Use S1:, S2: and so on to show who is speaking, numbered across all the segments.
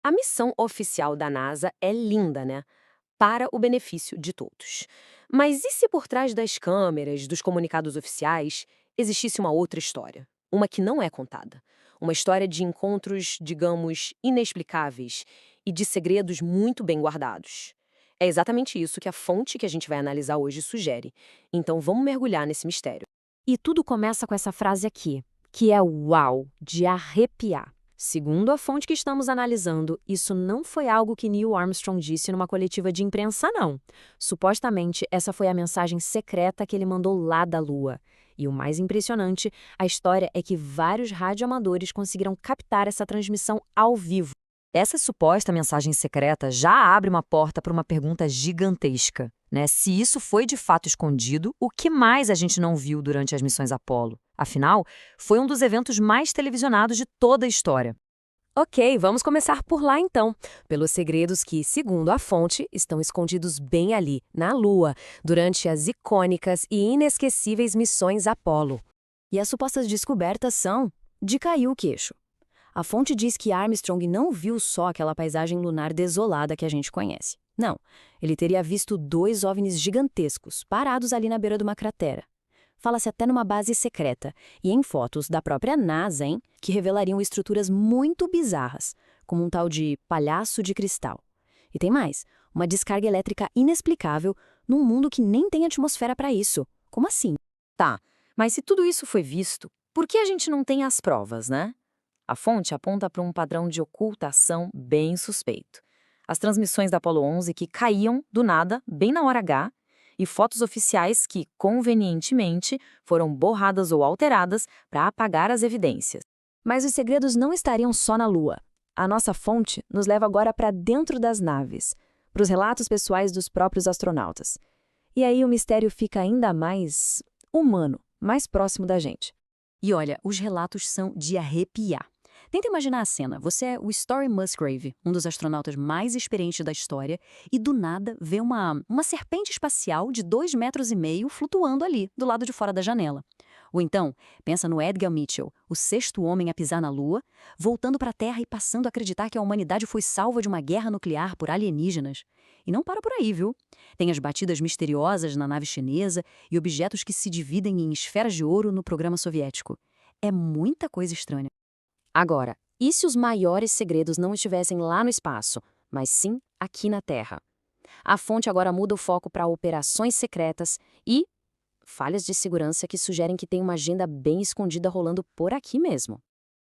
S1: A missão oficial da NASA é linda, né? Para o benefício de todos. Mas e se por trás das câmeras, dos comunicados oficiais, existisse uma outra história? Uma que não é contada. Uma história de encontros, digamos, inexplicáveis e de segredos muito bem guardados. É exatamente isso que a fonte que a gente vai analisar hoje sugere. Então vamos mergulhar nesse mistério.
S2: E tudo começa com essa frase aqui, que é uau, de arrepiar. Segundo a fonte que estamos analisando, isso não foi algo que Neil Armstrong disse numa coletiva de imprensa, não. Supostamente, essa foi a mensagem secreta que ele mandou lá da Lua. E o mais impressionante, a história é que vários radioamadores conseguiram captar essa transmissão ao vivo. Essa suposta mensagem secreta já abre uma porta para uma pergunta gigantesca, né? Se isso foi de fato escondido, o que mais a gente não viu durante as missões Apollo? Afinal, foi um dos eventos mais televisionados de toda a história.
S3: Ok, vamos começar por lá então, pelos segredos que, segundo a fonte, estão escondidos bem ali, na Lua, durante as icônicas e inesquecíveis missões Apollo.
S2: E as supostas descobertas são de cair o queixo. A fonte diz que Armstrong não viu só aquela paisagem lunar desolada que a gente conhece. Não, ele teria visto 2 OVNIs gigantescos, parados ali na beira de uma cratera. Fala-se até numa base secreta, e em fotos da própria NASA, que revelariam estruturas muito bizarras, como um tal de palhaço de cristal. E tem mais, uma descarga elétrica inexplicável num mundo que nem tem atmosfera para isso. Como assim?
S1: Tá, mas se tudo isso foi visto, por que a gente não tem as provas, né? A fonte aponta para um padrão de ocultação bem suspeito. As transmissões da Apollo 11 que caíam, do nada, bem na hora H, e fotos oficiais que, convenientemente, foram borradas ou alteradas para apagar as evidências.
S2: Mas os segredos não estariam só na Lua. A nossa fonte nos leva agora para dentro das naves, para os relatos pessoais dos próprios astronautas. E aí o mistério fica ainda mais humano, mais próximo da gente.
S4: E olha, os relatos são de arrepiar. Tenta imaginar a cena. Você é o Story Musgrave, um dos astronautas mais experientes da história, e do nada vê uma serpente espacial de 2,5 metros flutuando ali, do lado de fora da janela. Ou então, pensa no Edgar Mitchell, o 6º homem a pisar na Lua, voltando para a Terra e passando a acreditar que a humanidade foi salva de uma guerra nuclear por alienígenas. E não para por aí, viu? Tem as batidas misteriosas na nave chinesa e objetos que se dividem em esferas de ouro no programa soviético. É muita coisa estranha.
S2: Agora, e se os maiores segredos não estivessem lá no espaço, mas sim aqui na Terra? A fonte agora muda o foco para operações secretas e falhas de segurança que sugerem que tem uma agenda bem escondida rolando por aqui mesmo.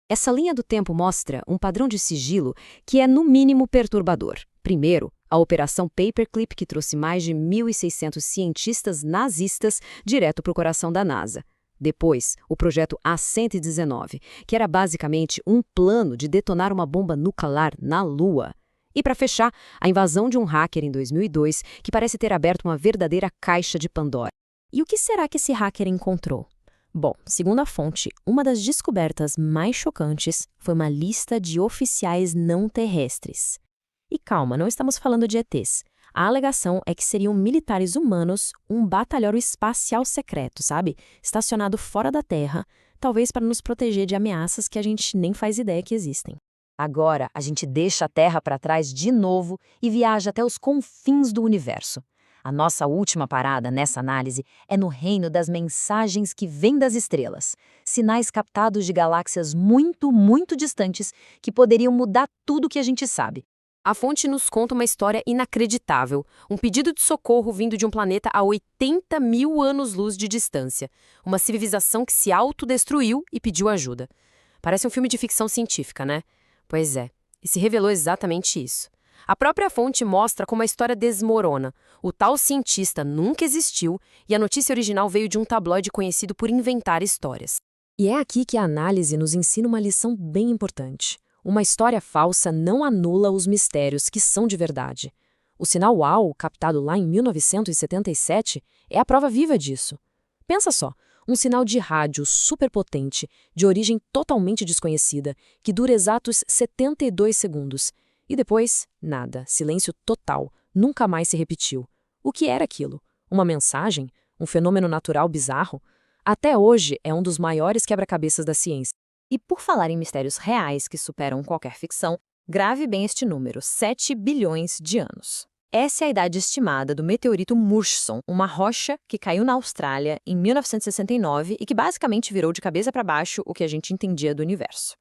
S2: Essa linha do tempo mostra um padrão de sigilo que é no mínimo perturbador. Primeiro, a Operação Paperclip, que trouxe mais de 1.600 cientistas nazistas direto para o coração da NASA. Depois, o projeto A-119, que era basicamente um plano de detonar uma bomba nuclear na Lua. E para fechar, a invasão de um hacker em 2002, que parece ter aberto uma verdadeira caixa de Pandora. E o que será que esse hacker encontrou? Bom, segundo a fonte, uma das descobertas mais chocantes foi uma lista de oficiais não terrestres. E calma, não estamos falando de ETs. A alegação é que seriam militares humanos, um batalhão espacial secreto, sabe? Estacionado fora da Terra, talvez para nos proteger de ameaças que a gente nem faz ideia que existem.
S4: Agora, a gente deixa a Terra para trás de novo e viaja até os confins do universo. A nossa última parada nessa análise é no reino das mensagens que vêm das estrelas. Sinais captados de galáxias muito, muito distantes que poderiam mudar tudo o que a gente sabe.
S3: A fonte nos conta uma história inacreditável, um pedido de socorro vindo de um planeta a 80 mil anos-luz de distância, uma civilização que se autodestruiu e pediu ajuda. Parece um filme de ficção científica, né? Pois é, e se revelou exatamente isso. A própria fonte mostra como a história desmorona. O tal cientista nunca existiu e a notícia original veio de um tabloide conhecido por inventar histórias.
S2: E é aqui que a análise nos ensina uma lição bem importante. Uma história falsa não anula os mistérios que são de verdade. O sinal UAU, captado lá em 1977, é a prova viva disso. Pensa só, um sinal de rádio superpotente, de origem totalmente desconhecida, que dura exatos 72 segundos. E depois, nada, silêncio total, nunca mais se repetiu. O que era aquilo? Uma mensagem? Um fenômeno natural bizarro? Até hoje é um dos maiores quebra-cabeças da ciência.
S4: E por falar em mistérios reais que superam qualquer ficção,
S1: Grave bem este número, 7 bilhões de anos. Essa é a idade estimada do meteorito Murchison, uma rocha que caiu na Austrália em 1969 e que basicamente virou de cabeça para baixo o que a gente entendia do universo.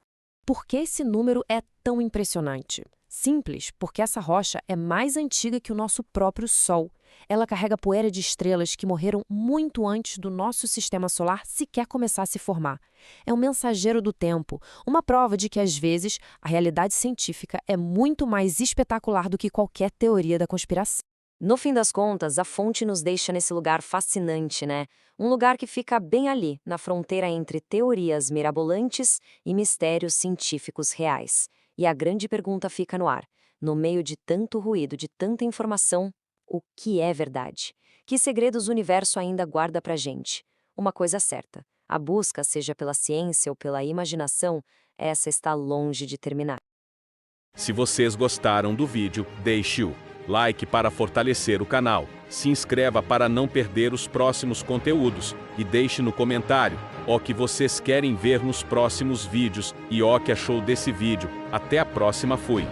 S3: Por que esse número é tão impressionante? Simples, porque essa rocha é mais antiga que o nosso próprio Sol. Ela carrega poeira de estrelas que morreram muito antes do nosso sistema solar sequer começar a se formar. É um mensageiro do tempo, uma prova de que, às vezes, a realidade científica é muito mais espetacular do que qualquer teoria da conspiração.
S2: No fim das contas, a fonte nos deixa nesse lugar fascinante, né? Um lugar que fica bem ali, na fronteira entre teorias mirabolantes e mistérios científicos reais. E a grande pergunta fica no ar. No meio de tanto ruído, de tanta informação, o que é verdade? Que segredos o universo ainda guarda pra gente? Uma coisa é certa, a busca, seja pela ciência ou pela imaginação, essa está longe de terminar.
S5: Se vocês gostaram do vídeo, deixe o like para fortalecer o canal, se inscreva para não perder os próximos conteúdos e deixe no comentário o que vocês querem ver nos próximos vídeos e o que achou desse vídeo. Até a próxima, fui!